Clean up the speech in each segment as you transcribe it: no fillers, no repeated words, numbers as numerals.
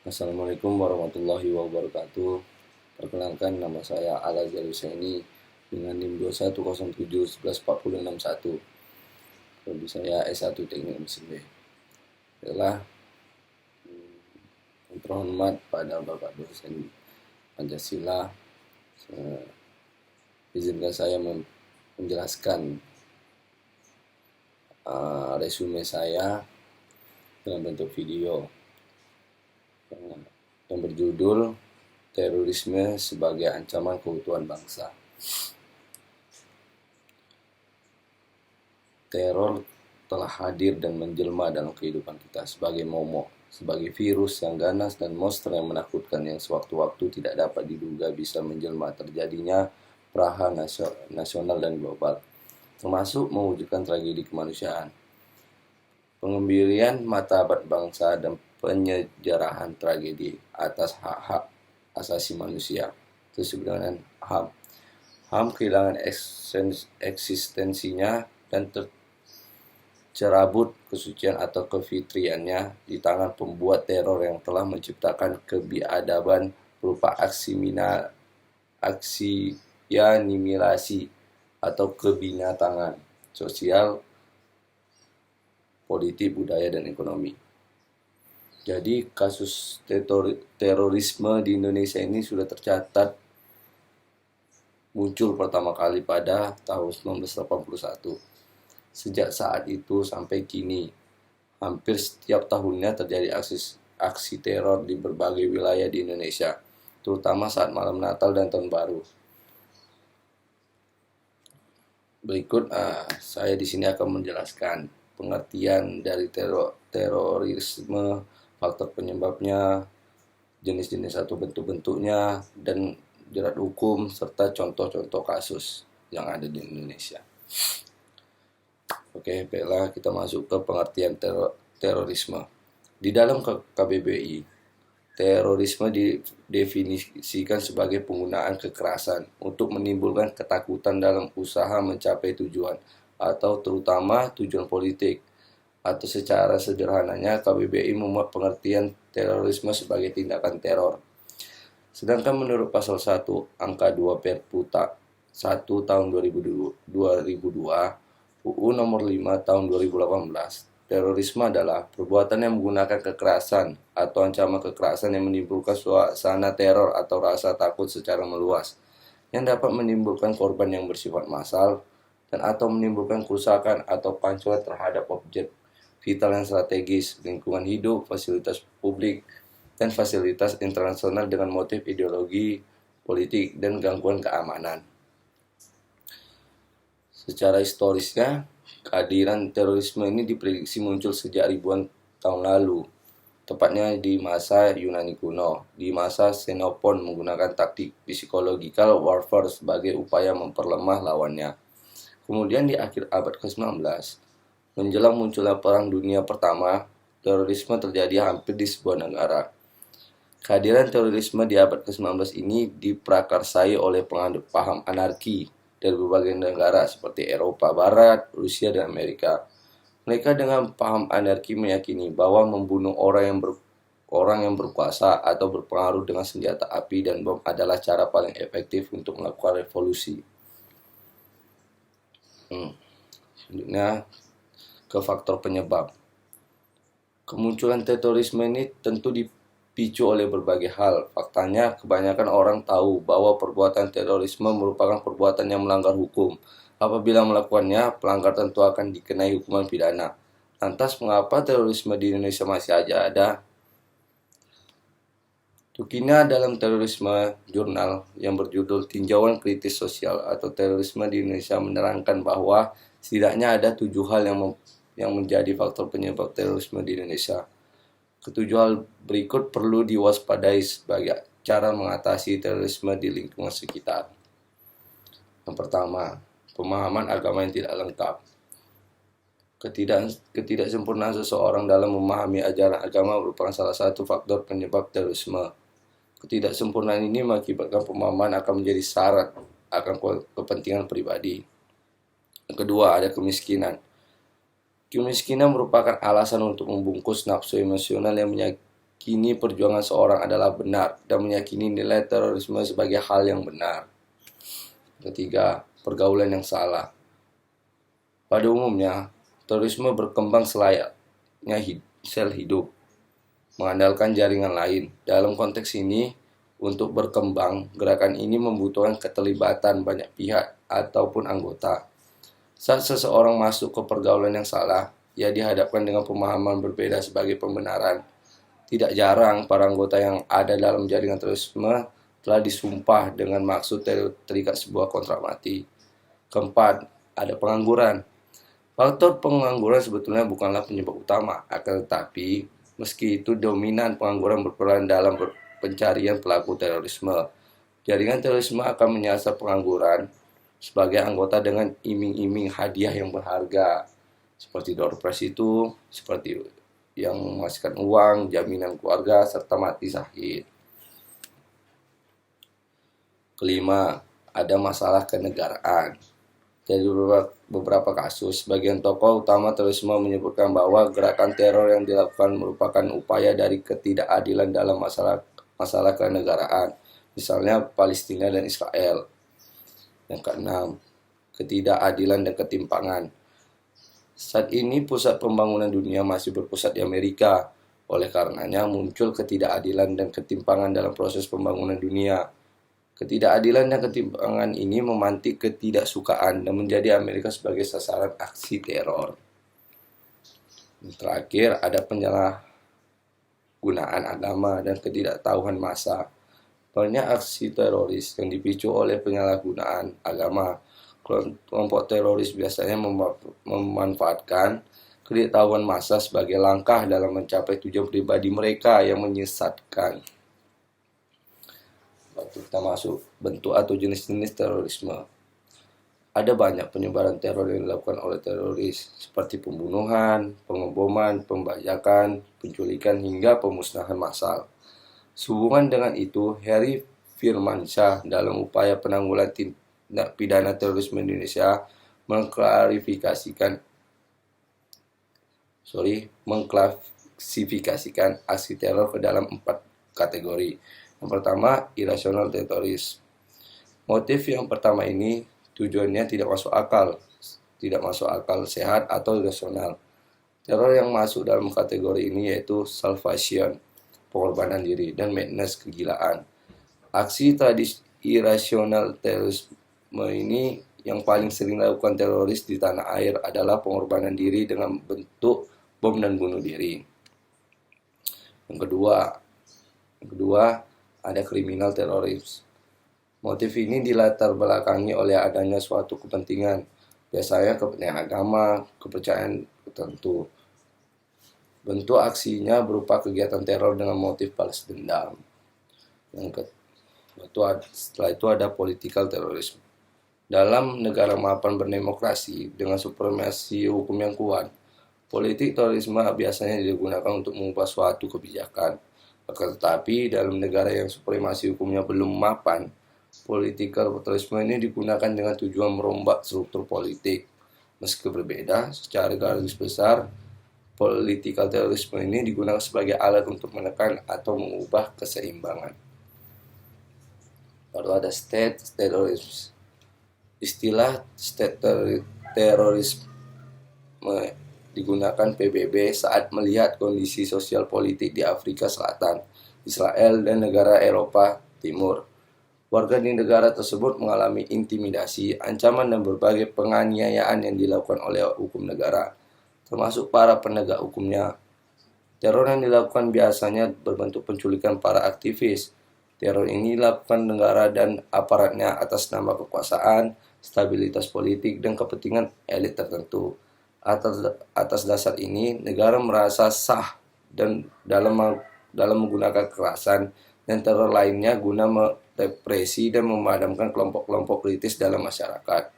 Assalamualaikum warahmatullahi wabarakatuh. Perkenalkan, nama saya Al-Azhar Husaini dengan NIM 2107114061. Prodi saya S1 Teknik Mesin B. Adalah yang terhormat pada Bapak dosen Pancasila. Izinkan saya menjelaskan resume saya dalam bentuk video yang berjudul Terorisme sebagai Ancaman Keutuhan Bangsa. Teror telah hadir dan menjelma dalam kehidupan kita sebagai momok, sebagai virus yang ganas dan monster yang menakutkan yang sewaktu-waktu tidak dapat diduga bisa menjelma terjadinya praha nasional dan global, termasuk mewujudkan tragedi kemanusiaan, pengembalian martabat bangsa dan penyejarahan tragedi atas hak-hak asasi manusia. Tersebut dengan HAM. HAM kehilangan eksistensinya dan tercerabut kesucian atau kefitriannya di tangan pembuat teror yang telah menciptakan kebiadaban berupa aksianimilasi atau kebinatangan sosial, politik, budaya, dan ekonomi. Jadi kasus terorisme di Indonesia ini sudah tercatat muncul pertama kali pada tahun 1981. Sejak saat itu sampai kini, hampir setiap tahunnya terjadi aksi teror di berbagai wilayah di Indonesia, terutama saat malam Natal dan Tahun Baru. Berikut saya di sini akan menjelaskan pengertian dari terorisme, faktor penyebabnya, jenis-jenis atau bentuk-bentuknya, dan jerat hukum, serta contoh-contoh kasus yang ada di Indonesia. Oke, baiklah kita masuk ke pengertian terorisme. Di dalam KBBI, terorisme didefinisikan sebagai penggunaan kekerasan untuk menimbulkan ketakutan dalam usaha mencapai tujuan, atau terutama tujuan politik. Atau secara sederhananya, KBBI memuat pengertian terorisme sebagai tindakan teror. Sedangkan menurut pasal 1 angka 2 Perpu 1 tahun 2002, UU nomor 5 tahun 2018, terorisme adalah perbuatan yang menggunakan kekerasan atau ancaman kekerasan yang menimbulkan suasana teror atau rasa takut secara meluas, yang dapat menimbulkan korban yang bersifat massal dan atau menimbulkan kerusakan atau pancuran terhadap objek vital yang strategis, lingkungan hidup, fasilitas publik, dan fasilitas internasional dengan motif ideologi, politik, dan gangguan keamanan. Secara historisnya, kehadiran terorisme ini diprediksi muncul sejak ribuan tahun lalu, tepatnya di masa Yunani kuno. Di masa Xenophon menggunakan taktik psychological warfare sebagai upaya memperlemah lawannya. Kemudian di akhir abad ke-19, menjelang munculnya Perang Dunia Pertama, terorisme terjadi hampir di sebuah negara. Kehadiran terorisme di abad ke-19 ini diprakarsai oleh penganut paham anarki dari berbagai negara seperti Eropa Barat, Rusia, dan Amerika. Mereka dengan paham anarki meyakini bahwa membunuh orang yang berkuasa atau berpengaruh dengan senjata api dan bom adalah cara paling efektif untuk melakukan revolusi. Selanjutnya ke faktor penyebab. Kemunculan terorisme ini tentu dipicu oleh berbagai hal. Faktanya, kebanyakan orang tahu bahwa perbuatan terorisme merupakan perbuatan yang melanggar hukum. Apabila melakukannya, pelanggar tentu akan dikenai hukuman pidana. Lantas, mengapa terorisme di Indonesia masih aja ada? Tukina dalam terorisme jurnal yang berjudul Tinjauan Kritis Sosial atau Terorisme di Indonesia menerangkan bahwa setidaknya ada 7 hal yang menjadi faktor penyebab terorisme di Indonesia. Ketujuh hal berikut perlu diwaspadai sebagai cara mengatasi terorisme di lingkungan sekitar. Yang pertama, pemahaman agama yang tidak lengkap. Ketidaksempurnaan seseorang dalam memahami ajaran agama merupakan salah satu faktor penyebab terorisme. Ketidaksempurnaan ini mengakibatkan pemahaman akan menjadi syarat akan kepentingan pribadi. Yang kedua, ada kemiskinan. Kemiskinan merupakan alasan untuk membungkus nafsu emosional yang meyakini perjuangan seorang adalah benar dan meyakini nilai terorisme sebagai hal yang benar. Ketiga, pergaulan yang salah. Pada umumnya, terorisme berkembang selayaknya sel hidup, mengandalkan jaringan lain. Dalam konteks ini, untuk berkembang, gerakan ini membutuhkan keterlibatan banyak pihak ataupun anggota. Saat seseorang masuk ke pergaulan yang salah, ia dihadapkan dengan pemahaman berbeda sebagai pembenaran. Tidak jarang para anggota yang ada dalam jaringan terorisme telah disumpah dengan maksud terikat sebuah kontrak mati. Keempat, ada pengangguran. Faktor pengangguran sebetulnya bukanlah penyebab utama, akan tetapi meski itu dominan, pengangguran berperan dalam pencarian pelaku terorisme. Jaringan terorisme akan menyasar pengangguran sebagai anggota dengan iming-iming hadiah yang berharga, seperti door prize itu, seperti yang menghasilkan uang, jaminan keluarga, serta mati syahid. Kelima, ada masalah kenegaraan. Dari beberapa kasus, bagian tokoh utama terorisme menyebutkan bahwa gerakan teror yang dilakukan merupakan upaya dari ketidakadilan dalam masalah kenegaraan, misalnya Palestina dan Israel. Yang keenam, ketidakadilan dan ketimpangan. Saat ini pusat pembangunan dunia masih berpusat di Amerika, oleh karenanya muncul ketidakadilan dan ketimpangan dalam proses pembangunan dunia. Ketidakadilan dan ketimpangan ini memantik ketidaksukaan dan menjadi Amerika sebagai sasaran aksi teror. Dan terakhir, ada penyalahgunaan agama dan ketidaktahuan massa. Banyak aksi teroris yang dipicu oleh penyalahgunaan agama. Kelompok teroris biasanya memanfaatkan ketidaktahuan massa sebagai langkah dalam mencapai tujuan pribadi mereka yang menyesatkan. Kita masuk bentuk atau jenis-jenis terorisme. Ada banyak penyebaran teror yang dilakukan oleh teroris, seperti pembunuhan, pengeboman, pembajakan, penculikan, hingga pemusnahan massal. Sehubungan dengan itu, Heri Firmansyah dalam upaya penanggulangan tindak pidana terorisme Indonesia mengklasifikasikan aksi teror ke dalam 4 kategori. Yang pertama, irasional teroris. Motif yang pertama ini tujuannya tidak masuk akal sehat atau irasional. Teror yang masuk dalam kategori ini yaitu salvation, pengorbanan diri, dan madness, kegilaan. Aksi tradisi irasional terorisme ini yang paling sering dilakukan teroris di tanah air adalah pengorbanan diri dengan bentuk bom dan bunuh diri. Yang kedua, ada kriminal teroris. Motif ini dilatar belakangi oleh adanya suatu kepentingan, biasanya kepentingan agama, kepercayaan tertentu. Bentuk aksinya berupa kegiatan teror dengan motif balas dendam. Setelah itu ada political terrorism. Dalam negara mapan berdemokrasi dengan supremasi hukum yang kuat, politik terorisme biasanya digunakan untuk mengubah suatu kebijakan. Tetapi dalam negara yang supremasi hukumnya belum mapan, political terorisme ini digunakan dengan tujuan merombak struktur politik. Meski berbeda, secara garis besar, political terorisme ini digunakan sebagai alat untuk menekan atau mengubah keseimbangan. Lalu ada state terrorism. Istilah state terrorisme digunakan PBB saat melihat kondisi sosial politik di Afrika Selatan, Israel, dan negara Eropa Timur. Warga di negara tersebut mengalami intimidasi, ancaman, dan berbagai penganiayaan yang dilakukan oleh hukum negara, termasuk para penegak hukumnya. Teror yang dilakukan biasanya berbentuk penculikan para aktivis. Teror ini dilakukan negara dan aparatnya atas nama kekuasaan, stabilitas politik, dan kepentingan elit tertentu. Atas dasar ini, negara merasa sah dan dalam menggunakan kekerasan dan teror lainnya guna merepresi dan memadamkan kelompok-kelompok kritis dalam masyarakat.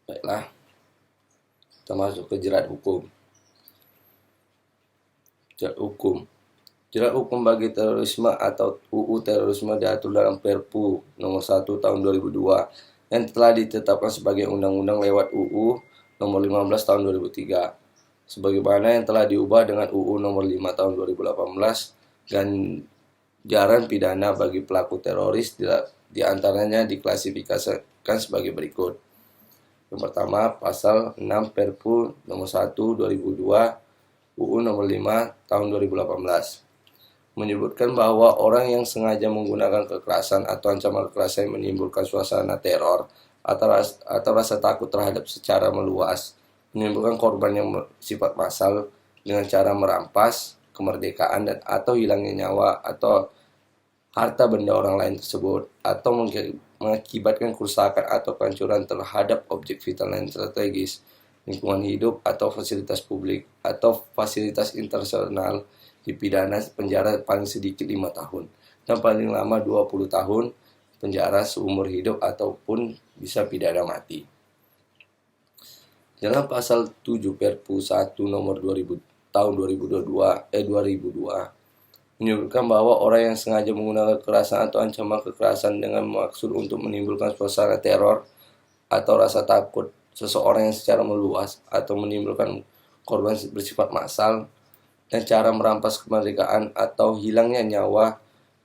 Baiklah, kita masuk ke jerat hukum. Jerat hukum bagi terorisme atau UU terorisme diatur dalam Perpu nomor 1 tahun 2002 yang telah ditetapkan sebagai undang-undang lewat UU nomor 15 tahun 2003. sebagaimana yang telah diubah dengan UU Nomor 5 Tahun 2018, ganjaran pidana bagi pelaku teroris di antaranya diklasifikasikan sebagai berikut. Yang pertama, pasal 6 Perpu Nomor 1 2002 UU Nomor 5 Tahun 2018 menyebutkan bahwa orang yang sengaja menggunakan kekerasan atau ancaman kekerasan yang menimbulkan suasana teror atau rasa takut terhadap secara meluas, menimbulkan korban yang bersifat massal dengan cara merampas kemerdekaan dan atau hilangnya nyawa atau harta benda orang lain tersebut, atau mengakibatkan kerusakan atau kehancuran terhadap objek vital dan strategis, lingkungan hidup atau fasilitas publik atau fasilitas internasional, dipidana penjara paling sedikit 5 tahun dan paling lama 20 tahun penjara seumur hidup ataupun bisa pidana mati. Dalam pasal 7 Perpu 1 nomor 2000 tahun 2002 menyebutkan bahwa orang yang sengaja menggunakan kekerasan atau ancaman kekerasan dengan maksud untuk menimbulkan suasana teror atau rasa takut seseorang yang secara meluas atau menimbulkan korban bersifat massal dan cara merampas kemerdekaan atau hilangnya nyawa,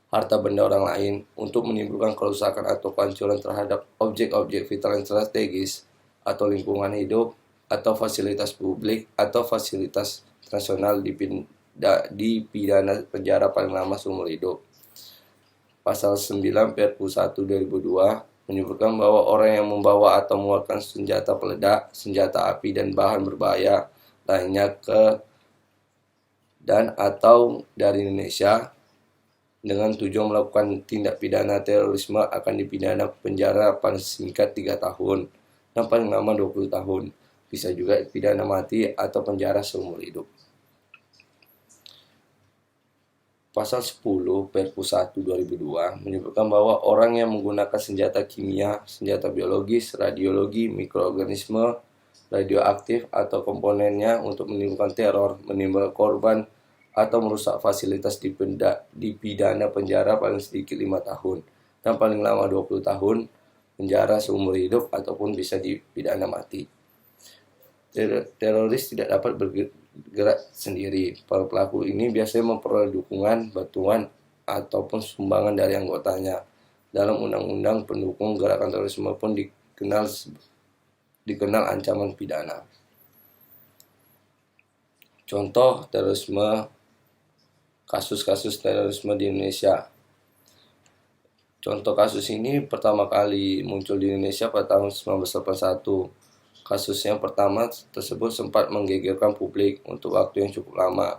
harta benda orang lain untuk menimbulkan kerusakan atau kehancuran terhadap objek-objek vital yang strategis atau lingkungan hidup atau fasilitas publik atau fasilitas nasional dipidana penjara paling lama seumur hidup. Pasal 9 Perpu 1 2002 menyebutkan bahwa orang yang membawa atau mengeluarkan senjata peledak, senjata api dan bahan berbahaya lainnya ke dan atau dari Indonesia dengan tujuan melakukan tindak pidana terorisme akan dipidana penjara paling singkat 3 tahun dan paling lama 20 tahun. Bisa juga pidana mati atau penjara seumur hidup. Pasal 10 Perpu 1 2002 menyebutkan bahwa orang yang menggunakan senjata kimia, senjata biologis, radiologi, mikroorganisme, radioaktif atau komponennya untuk menimbulkan teror, menimbulkan korban atau merusak fasilitas dipidana penjara paling sedikit 5 tahun dan paling lama 20 tahun penjara seumur hidup ataupun bisa dipidana mati. Teroris tidak dapat bergerak sendiri. Para pelaku ini biasanya memperoleh dukungan, bantuan, ataupun sumbangan dari anggotanya. Dalam undang-undang pendukung gerakan terorisme pun dikenal ancaman pidana. Contoh terorisme, kasus-kasus terorisme di Indonesia. Contoh kasus ini pertama kali muncul di Indonesia pada tahun 1981. Kasus yang pertama tersebut sempat menggegerkan publik untuk waktu yang cukup lama,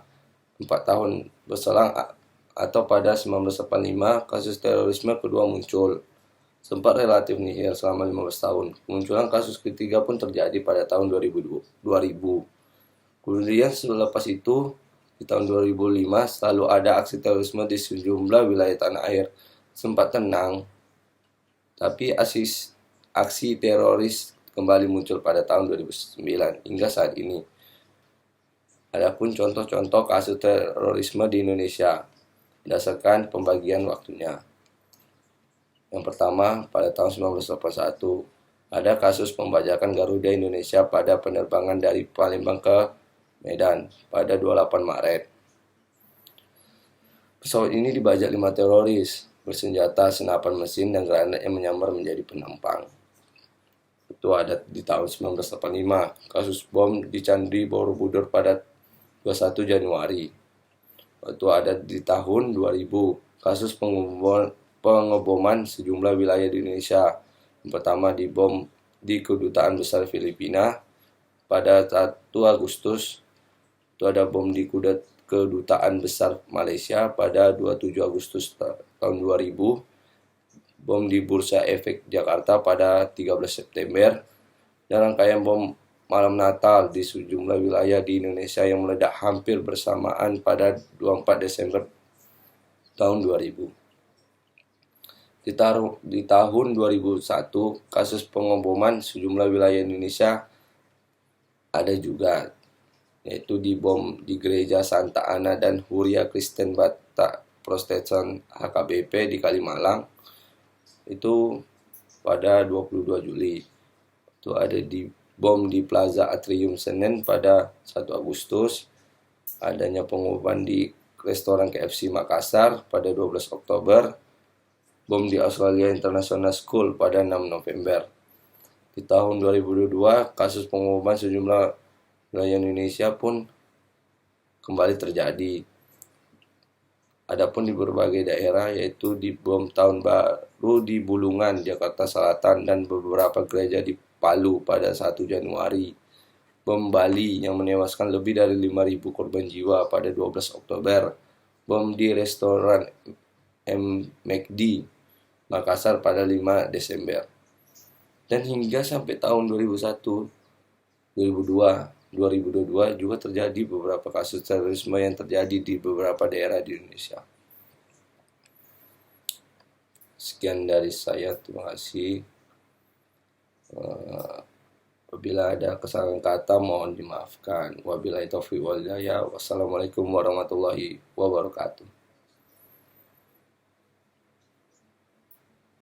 4 tahun berselang, atau pada 1985 kasus terorisme kedua muncul. Sempat relatif nihil selama 15 tahun. Kemunculan kasus ketiga pun terjadi pada tahun 2000. Kemudian selepas itu, di tahun 2005 selalu ada aksi terorisme di sejumlah wilayah tanah air. Sempat tenang, tapi aksi teroris kembali muncul pada tahun 2009 hingga saat ini. Adapun contoh-contoh kasus terorisme di Indonesia berdasarkan pembagian waktunya. Yang pertama, pada tahun 1981 ada kasus pembajakan Garuda Indonesia pada penerbangan dari Palembang ke Medan pada 28 Maret. Pesawat ini dibajak 5 teroris bersenjata senapan mesin dan granat yang menyamar menjadi penumpang. Itu ada di tahun 1985, kasus bom di Candi Borobudur pada 21 Januari. Itu ada di tahun 2000, kasus pengeboman sejumlah wilayah di Indonesia. Yang pertama dibom di Kedutaan Besar Filipina pada 1 Agustus. Itu ada bom di Kedutaan Besar Malaysia pada 27 Agustus tahun 2000. Bom di Bursa Efek Jakarta pada 13 September, dan rangkaian bom malam Natal di sejumlah wilayah di Indonesia yang meledak hampir bersamaan pada 24 Desember tahun 2000. Di tahun 2001, kasus pengeboman sejumlah wilayah Indonesia ada juga, yaitu di bom di Gereja Santa Ana dan Huria Kristen Batak Protestan HKBP di Kalimalang. Itu pada 22 Juli. Itu ada di bom di Plaza Atrium Senen pada 1 Agustus, adanya pengumuman di restoran KFC Makassar pada 12 Oktober, bom di Australia International School pada 6 November. Di tahun 2022, kasus pengumuman sejumlah wilayah Indonesia pun kembali terjadi. Adapun di berbagai daerah, yaitu di bom tahun baru di Bulungan, Jakarta Selatan, dan beberapa gereja di Palu pada 1 Januari. Bom Bali yang menewaskan lebih dari 5.000 korban jiwa pada 12 Oktober. Bom di restoran McD Makassar pada 5 Desember. Dan hingga sampai tahun 2001, 2002, 2022 juga terjadi beberapa kasus terorisme yang terjadi di beberapa daerah di Indonesia. Sekian dari saya, terima kasih. Apabila ada kesalahan kata mohon dimaafkan. Wabillahi taufiq wal hidayah. Wassalamualaikum warahmatullahi wabarakatuh.